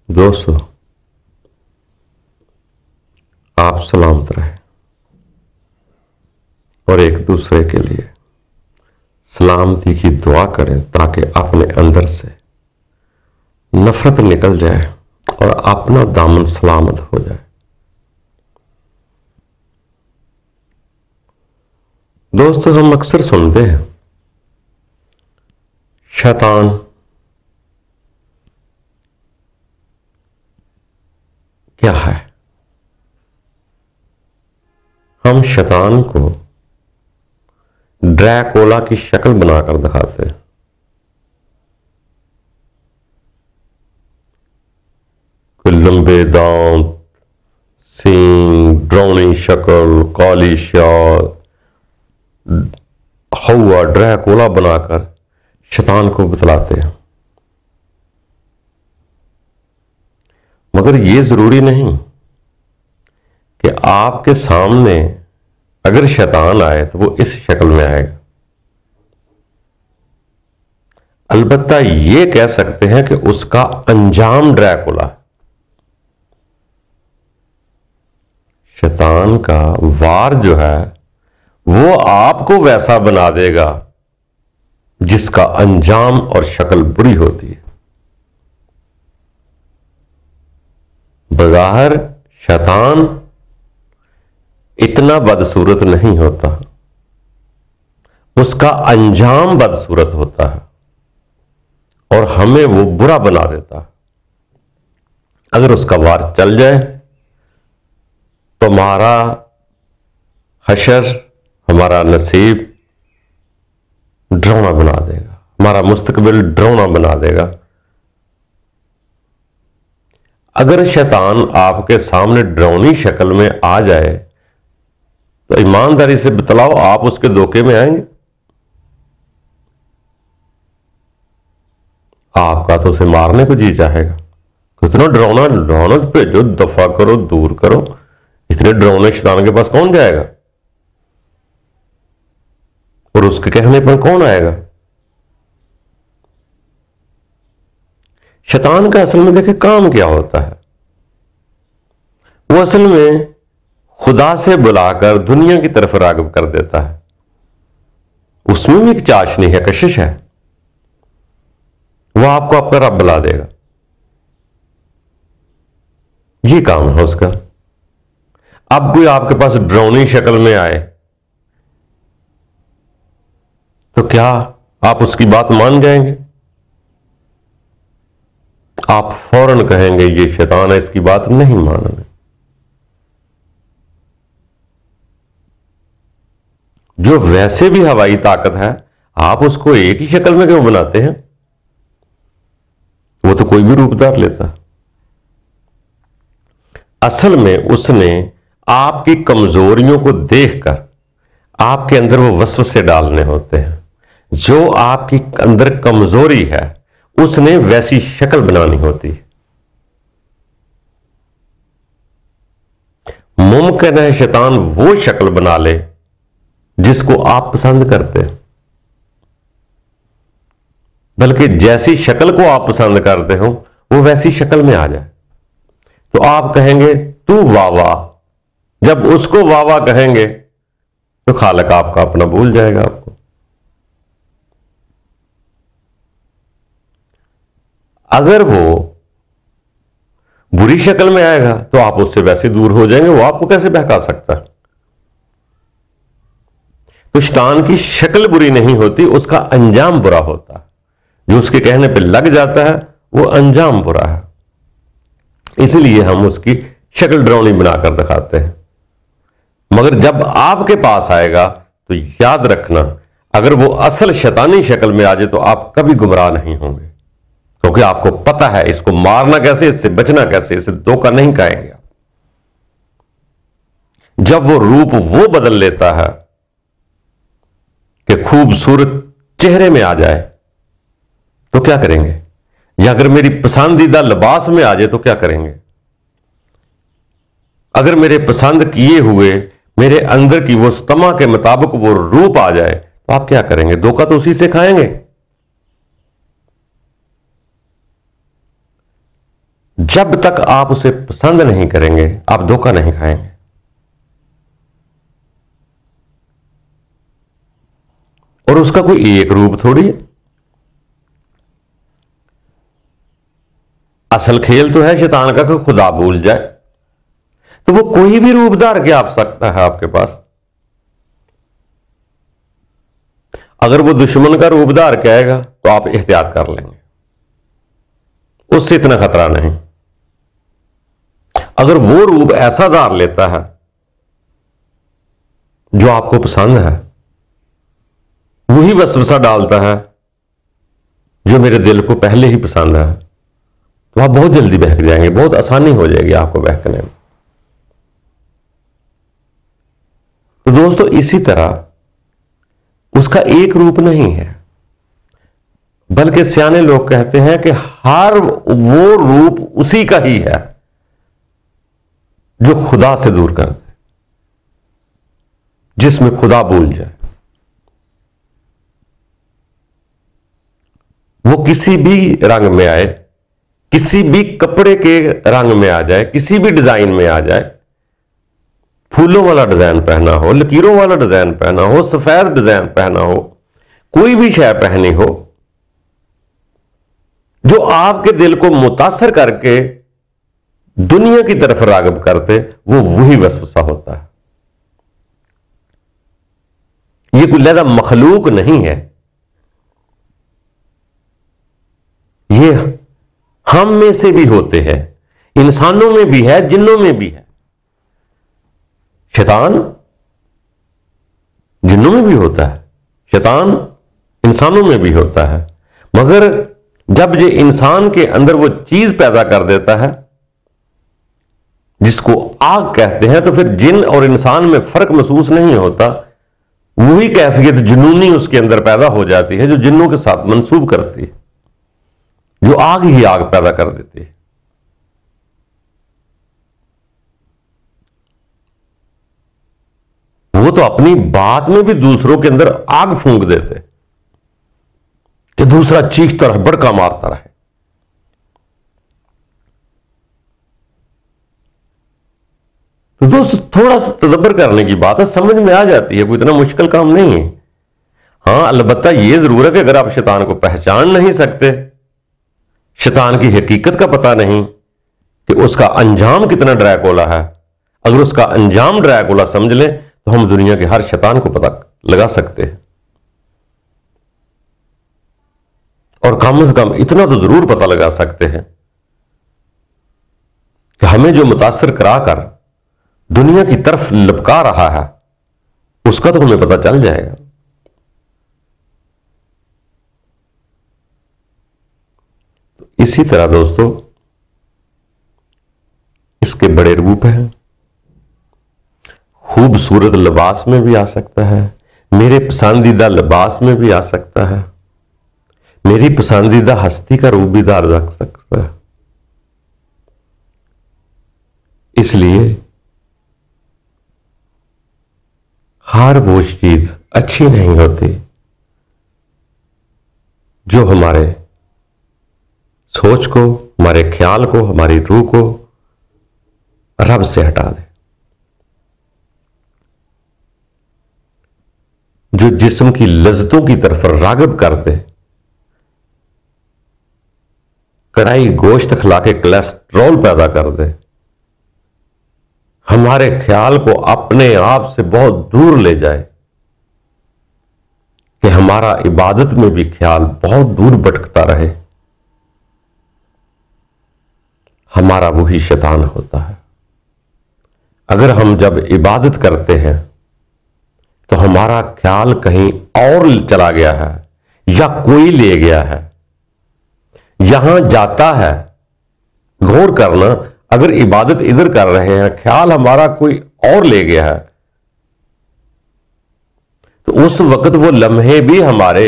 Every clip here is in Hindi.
दोस्तों, आप सलामत रहे और एक दूसरे के लिए सलामती की दुआ करें ताकि अपने अंदर से नफरत निकल जाए और अपना दामन सलामत हो जाए। दोस्तों, हम अक्सर सुनते हैं शैतान क्या है। हम शैतान को ड्रैकुला की शक्ल बनाकर दिखाते हैं। कोई लंबे दांत, सींग, ड्रोनी शक्ल, काली शाल, हवा ड्रैकुला बनाकर शैतान को बतलाते हैं। मगर यह जरूरी नहीं कि आपके सामने अगर शैतान आए तो वो इस शक्ल में आएगा। अलबत्ता ये कह सकते हैं कि उसका अंजाम ड्रैकुला है। शैतान का वार जो है वो आपको वैसा बना देगा जिसका अंजाम और शक्ल बुरी होती है। बज़ाहिर शैतान इतना बदसूरत नहीं होता, उसका अंजाम बदसूरत होता है और हमें वो बुरा बना देता है। अगर उसका वार चल जाए तो हमारा हशर, हमारा नसीब डरावना बना देगा, हमारा मुस्तकबिल डरावना बना देगा। अगर शैतान आपके सामने डरावनी शक्ल में आ जाए तो ईमानदारी से बतलाओ, आप उसके धोखे में आएंगे? आपका तो उसे मारने को जी चाहेगा। कितना डरावना डरावना भेजो, दफा करो, दूर करो। इतने डरावने शैतान के पास कौन जाएगा और उसके कहने पर कौन आएगा? शैतान का असल में देखे काम क्या होता है। वो असल में खुदा से बुलाकर दुनिया की तरफ राग़िब कर देता है। उसमें भी एक चाशनी है, कशिश है। वो आपको आपका रब बुला देगा। ये काम है उसका। अब कोई आपके पास डरावनी शक्ल में आए तो क्या आप उसकी बात मान जाएंगे? आप फौरन कहेंगे ये शैतान है, इसकी बात नहीं मानना। जो वैसे भी हवाई ताकत है, आप उसको एक ही शक्ल में क्यों बनाते हैं? वो तो कोई भी रूप धार लेता। असल में उसने आपकी कमजोरियों को देखकर आपके अंदर वो वसवसे डालने होते हैं। जो आपकी अंदर कमजोरी है उसने वैसी शक्ल बनानी होती है। मुमकिन है शैतान वो शक्ल बना ले जिसको आप पसंद करते हैं, बल्कि जैसी शक्ल को आप पसंद करते हो वो वैसी शक्ल में आ जाए तो आप कहेंगे तू वाह वाह। जब उसको वाह वाह कहेंगे तो खालिक आपका अपना भूल जाएगा आपको। अगर वो बुरी शक्ल में आएगा तो आप उससे वैसे दूर हो जाएंगे। वो आपको कैसे बहका सकता है? तो शैतान की शक्ल बुरी नहीं होती, उसका अंजाम बुरा होता है। जो उसके कहने पे लग जाता है वो अंजाम बुरा है। इसलिए हम उसकी शक्ल डरावनी बनाकर दिखाते हैं। मगर जब आपके पास आएगा तो याद रखना, अगर वो असल शैतानी शक्ल में आ जाए तो आप कभी गुमराह नहीं होंगे, क्योंकि आपको पता है इसको मारना कैसे, इससे बचना कैसे, इसे धोखा नहीं खाएंगे आप। जब वो रूप वो बदल लेता है कि खूबसूरत चेहरे में आ जाए तो क्या करेंगे? या अगर मेरी पसंदीदा लिबास में आ जाए तो क्या करेंगे? अगर मेरे पसंद किए हुए मेरे अंदर की वो तमा के मुताबिक वो रूप आ जाए तो आप क्या करेंगे? धोखा तो उसी से खाएंगे। जब तक आप उसे पसंद नहीं करेंगे आप धोखा नहीं खाएंगे। और उसका कोई एक रूप थोड़ी है। असल खेल तो है शैतान का कि खुदा भूल जाए, तो वो कोई भी रूप धार के आ सकता है आपके पास। अगर वो दुश्मन का रूप धार के आएगा तो आप एहतियात कर लेंगे, उससे इतना खतरा नहीं। अगर वो रूप ऐसा धार लेता है जो आपको पसंद है, वही वसवसा डालता है जो मेरे दिल को पहले ही पसंद है, तो आप बहुत जल्दी बहक जाएंगे, बहुत आसानी हो जाएगी आपको बहकने में। तो दोस्तों इसी तरह उसका एक रूप नहीं है, बल्कि सियाने लोग कहते हैं कि हर वो रूप उसी का ही है जो खुदा से दूर कर दे, जिसमें खुदा भूल जाए। वो किसी भी रंग में आए, किसी भी कपड़े के रंग में आ जाए, किसी भी डिजाइन में आ जाए, फूलों वाला डिजाइन पहना हो, लकीरों वाला डिजाइन पहना हो, सफेद डिजाइन पहना हो, कोई भी शय पहनी हो, जो आपके दिल को मुतासर करके दुनिया की तरफ रागब करते, वो वही वसवसा होता है। ये कोई लहदा मखलूक नहीं है, ये हम में से भी होते हैं, इंसानों में भी है, जिन्नों में भी है। शैतान जिन्नों में भी होता है, शैतान इंसानों में भी होता है, मगर जब ये इंसान के अंदर वो चीज पैदा कर देता है जिसको आग कहते हैं, तो फिर जिन और इंसान में फर्क महसूस नहीं होता। वही कैफियत जुनूनी उसके अंदर पैदा हो जाती है जो जिन्नों के साथ मंसूब करती है, जो आग ही आग पैदा कर देती है। वो तो अपनी बात में भी दूसरों के अंदर आग फूंक देते कि दूसरा चीखता रहे, बड़का मारता रहे। तो दोस्त थोड़ा सा तदब्बर करने की बात है, समझ में आ जाती है, कोई इतना मुश्किल काम नहीं है। हां अलबत्ता यह जरूर है कि अगर आप शैतान को पहचान नहीं सकते, शैतान की हकीकत का पता नहीं कि उसका अंजाम कितना ड्रैकुला है, अगर उसका अंजाम ड्रैकुला समझ लें तो हम दुनिया के हर शैतान को पता लगा सकते हैं। और कम से कम इतना तो जरूर पता लगा सकते हैं कि हमें जो मुतासर कराकर दुनिया की तरफ लपका रहा है उसका तो हमें पता चल जाएगा। इसी तरह दोस्तों इसके बड़े रूप हैं। खूबसूरत लिबास में भी आ सकता है, मेरे पसंदीदा लिबास में भी आ सकता है, मेरी पसंदीदा हस्ती का रूप भी धार रख सकता है। इसलिए हर वो चीज अच्छी नहीं होती जो हमारे सोच को, हमारे ख्याल को, हमारी रूह को रब से हटा दे। जो जिस्म की लज्जतों की तरफ रागब कर दे, कड़ाई गोश्त खिला के कोलेस्ट्रॉल पैदा कर दे, हमारे ख्याल को अपने आप से बहुत दूर ले जाए कि हमारा इबादत में भी ख्याल बहुत दूर भटकता रहे, हमारा वही शैतान होता है। अगर हम जब इबादत करते हैं तो हमारा ख्याल कहीं और चला गया है या कोई ले गया है, यहां जाता है। गौर करना, अगर इबादत इधर कर रहे हैं, ख्याल हमारा कोई और ले गया है, तो उस वक्त वो लम्हे भी हमारे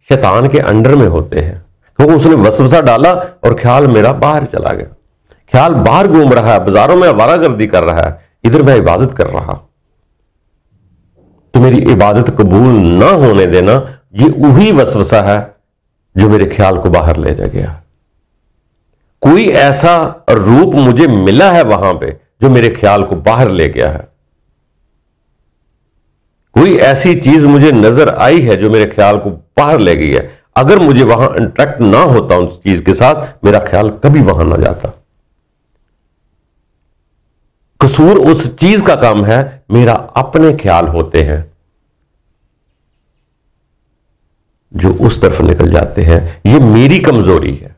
शैतान के अंडर में होते हैं, क्योंकि उसने वसवसा डाला और ख्याल मेरा बाहर चला गया। ख्याल बाहर घूम रहा है, बाजारों में आवारागर्दी कर रहा है, इधर मैं इबादत कर रहा। तो मेरी इबादत कबूल ना होने देना, ये वही वसवसा है जो मेरे ख्याल को बाहर ले जा गया। कोई ऐसा रूप मुझे मिला है वहां पे जो मेरे ख्याल को बाहर ले गया है, कोई ऐसी चीज मुझे नजर आई है जो मेरे ख्याल को बाहर ले गई है। अगर मुझे वहां इंटरेक्ट ना होता उस चीज के साथ, मेरा ख्याल कभी वहां ना जाता। कसूर उस चीज का काम है, मेरा अपने ख्याल होते हैं जो उस तरफ निकल जाते हैं। यह मेरी कमजोरी है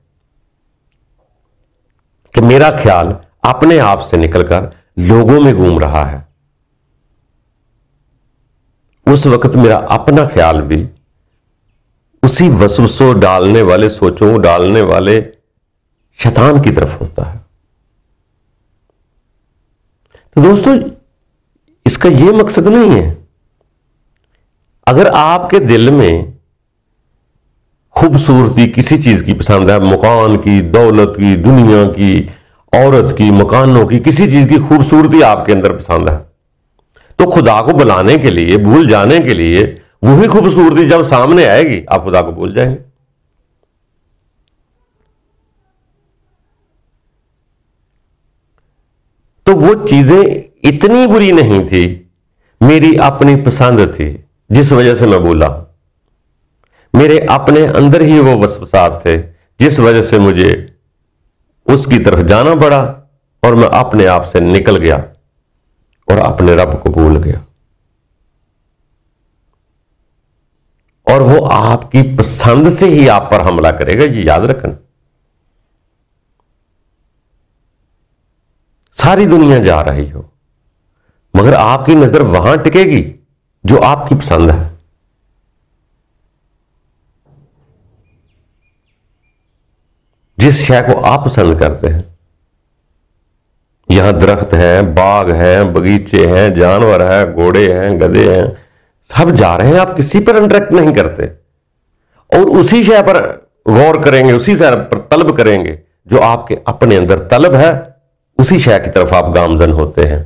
कि मेरा ख्याल अपने आप से निकलकर लोगों में घूम रहा है। उस वक्त मेरा अपना ख्याल भी उसी वसवसों डालने वाले, सोचों डालने वाले शैतान की तरफ होता है। तो दोस्तों, इसका यह मकसद नहीं है। अगर आपके दिल में खूबसूरती किसी चीज की पसंद है, मकान की, दौलत की, दुनिया की, औरत की, मकानों की, किसी चीज की खूबसूरती आपके अंदर पसंद है, तो खुदा को बुलाने के लिए, भूल जाने के लिए, वही खूबसूरती जब सामने आएगी आप खुदा को भूल जाएंगे। तो वो चीजें इतनी बुरी नहीं थी, मेरी अपनी पसंद थी जिस वजह से मैं भूला। मेरे अपने अंदर ही वो वसवसात थे जिस वजह से मुझे उसकी तरफ जाना पड़ा और मैं अपने आप से निकल गया और अपने रब को भूल गया। और वो आपकी पसंद से ही आप पर हमला करेगा, ये याद रखना। सारी दुनिया जा रही हो मगर आपकी नजर वहां टिकेगी जो आपकी पसंद है। जिस शय को आप पसंद करते हैं। यहां दरख्त हैं, बाग हैं, बगीचे हैं, जानवर हैं, घोड़े हैं, गधे हैं, सब जा रहे हैं, आप किसी पर इंटरेक्ट नहीं करते और उसी शय पर गौर करेंगे, उसी शय पर तलब करेंगे जो आपके अपने अंदर तलब है, उसी शय की तरफ आप गामजन होते हैं।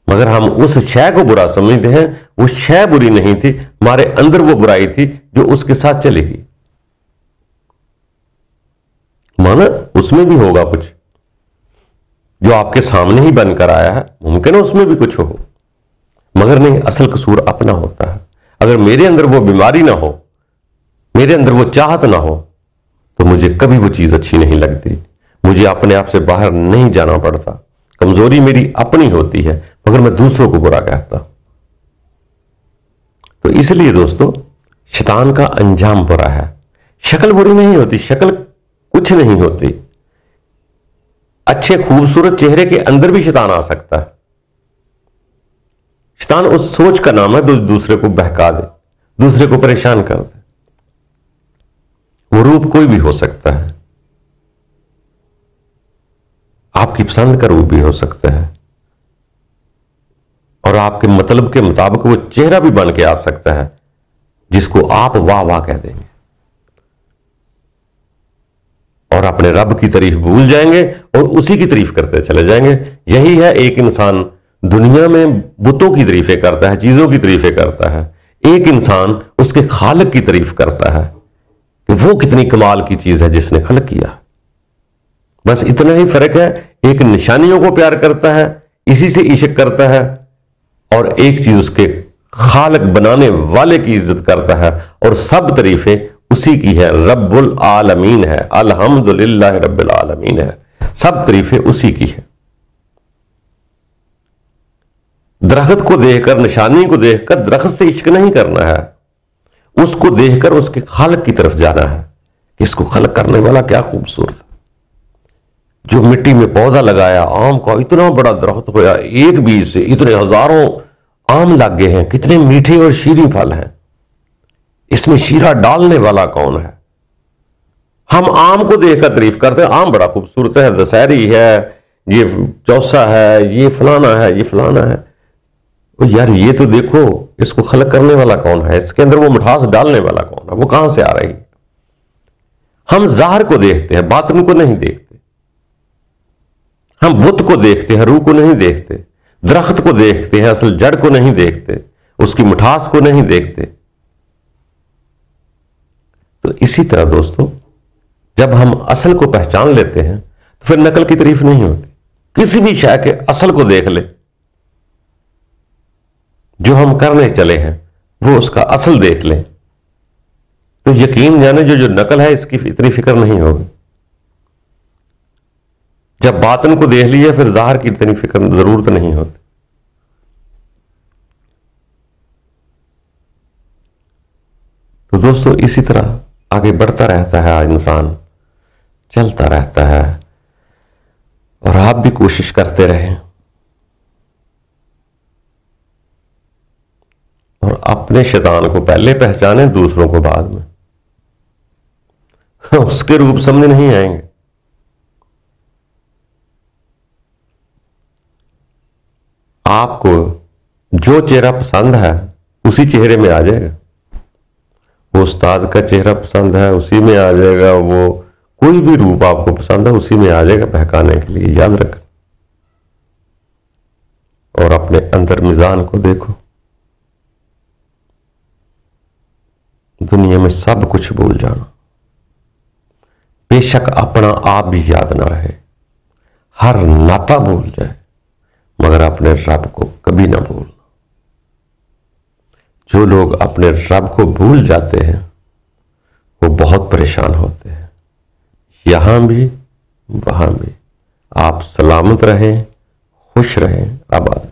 मगर हम उस शय को बुरा समझते हैं। वो शय बुरी नहीं थी, हमारे अंदर वो बुराई थी जो उसके साथ चलेगी। माना उसमें भी होगा कुछ जो आपके सामने ही बनकर आया है, मुमकिन है उसमें भी कुछ हो, मगर नहीं, असल कसूर अपना होता है। अगर मेरे अंदर वो बीमारी ना हो, मेरे अंदर वो चाहत ना हो, तो मुझे कभी वो चीज अच्छी नहीं लगती, मुझे अपने आप से बाहर नहीं जाना पड़ता। कमजोरी मेरी अपनी होती है मगर मैं दूसरों को बुरा कहता। तो इसलिए दोस्तों, शैतान का अंजाम बुरा है। शक्ल बुरी नहीं होती, शक्ल कुछ नहीं होती। अच्छे खूबसूरत चेहरे के अंदर भी शैतान आ सकता है। शैतान उस सोच का नाम है जो दूसरे को बहका दे, दूसरे को परेशान कर दे। वो रूप कोई भी हो सकता है, आपकी पसंद का रूप भी हो सकता है और आपके मतलब के मुताबिक वो चेहरा भी बन के आ सकता है जिसको आप वाह वाह कह देंगे और अपने रब की तारीफ भूल जाएंगे और उसी की तारीफ करते चले जाएंगे। यही है, एक इंसान दुनिया में बुतों की तारीफें करता है, चीजों की तारीफें करता है, एक इंसान उसके खालिक की तारीफ करता है कि वो कितनी कमाल की चीज है जिसने खलक किया। बस इतना ही फर्क है, एक निशानियों को प्यार करता है, इसी से इश्क करता है, और एक चीज उसके खालिक बनाने वाले की इज्जत करता है और सब तारीफें उसी की है, रब्बुल आलमीन है, अल्हम्दुलिल्लाह रब्बिल आलमीन है, सब तारीफें उसी की है। दरख्त को देखकर, निशानी को देखकर दरख्त से इश्क नहीं करना है, उसको देखकर उसके खालिक की तरफ जाना है कि इसको खलक करने वाला क्या खूबसूरत। जो मिट्टी में पौधा लगाया, आम का इतना बड़ा दरख्त होया, एक बीज से इतने हजारों आम लग गए हैं, कितने मीठे और शीरी फल हैं, इसमें शीरा डालने वाला कौन है। हम आम को देखकर तारीफ करते हैं, आम बड़ा खूबसूरत है, दशहरी है, ये चौसा है, ये फलाना है, ये फलाना है। तो यार ये तो देखो, इसको खलक करने वाला कौन है, इसके अंदर वो मिठास डालने वाला कौन है, वो कहां से आ रही है। हम ज़ाहिर को देखते हैं, बातिन को नहीं देखते। हम बुत को देखते हैं, रूह को नहीं देखते। दरख्त को देखते हैं, असल जड़ को नहीं देखते, उसकी मिठास को नहीं देखते। तो इसी तरह दोस्तों, जब हम असल को पहचान लेते हैं तो फिर नकल की तारीफ नहीं होती। किसी भी शय के असल को देख ले, जो हम करने चले हैं वो उसका असल देख ले, तो यकीन जाने जो नकल है इसकी इतनी फिक्र नहीं होगी। जब बातन को देख लिया फिर ज़ाहिर की इतनी फिक्र जरूरत नहीं होती। तो दोस्तों इसी तरह आगे बढ़ता रहता है इंसान, चलता रहता है, और आप भी कोशिश करते रहें और अपने शैतान को पहले पहचाने, दूसरों को बाद में। उसके रूप सामने नहीं आएंगे। आपको जो चेहरा पसंद है उसी चेहरे में आ जाएगा। वो उस्ताद का चेहरा पसंद है उसी में आ जाएगा, वो कोई भी रूप आपको पसंद है उसी में आ जाएगा बहकाने के लिए। याद रखें और अपने अंदर मिजान को देखो। दुनिया में सब कुछ भूल जाना, बेशक अपना आप भी याद ना रहे, हर नाता भूल जाए, मगर अपने रब को कभी ना भूलना। जो लोग अपने रब को भूल जाते हैं वो बहुत परेशान होते हैं, यहां भी वहां भी। आप सलामत रहें, खुश रहें, आबाद।